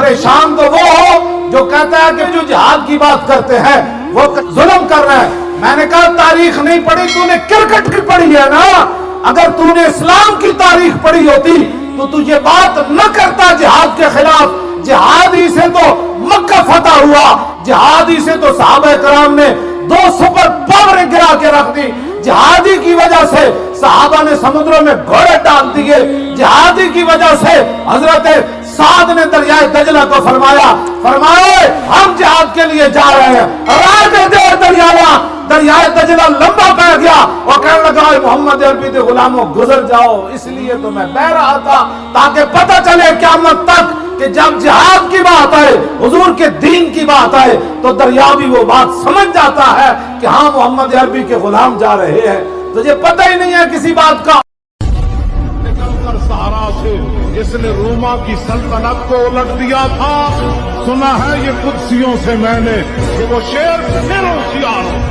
پریشان تو وہ ہو جو کہتا ہے کہ جو جہاد کی بات کرتے ہیں وہ ظلم کر رہے ہیں۔ میں نے کہا تاریخ نہیں پڑھی، تو نے کرکٹ کی پڑھی ہے نا۔ اگر تو نے اسلام کی تاریخ پڑھی ہوتی تو تجھے بات نہ کرتا جہاد کے خلاف۔ جہادی سے تو مکہ فتح ہوا، جہادی سے تو صحابہ کرام نے 2 سپر پاوریں گرا کے رکھ دی، جہادی کی وجہ سے صحابہ نے سمندروں میں گھوڑے ڈال دیے، جہادی کی وجہ سے حضرت سعد نے دریائے دجلہ کو فرمایا ہم جہاد کے لیے جا رہے ہیں، راہ دے دریائے دجلہ لمبا پہ گیا اور کہنے لگا محمد عربی دے غلاموں گزر جاؤ، اس لیے تو میں بہ رہا تھا تاکہ پتہ چلے قیامت تک کہ جب جہاد کی بات آئے، حضور کے دین کی بات آئے تو دریا بھی وہ بات سمجھ جاتا ہے کہ ہاں محمد عربی کے غلام جا رہے ہیں۔ تجھے پتہ ہی نہیں ہے کسی بات کا۔ نکل کر سہارا سے جس نے روما کی سلطنت کو الٹ دیا تھا، سنا ہے یہ قدسیوں سے میں نے کہ وہ شیر پھر ہوشیار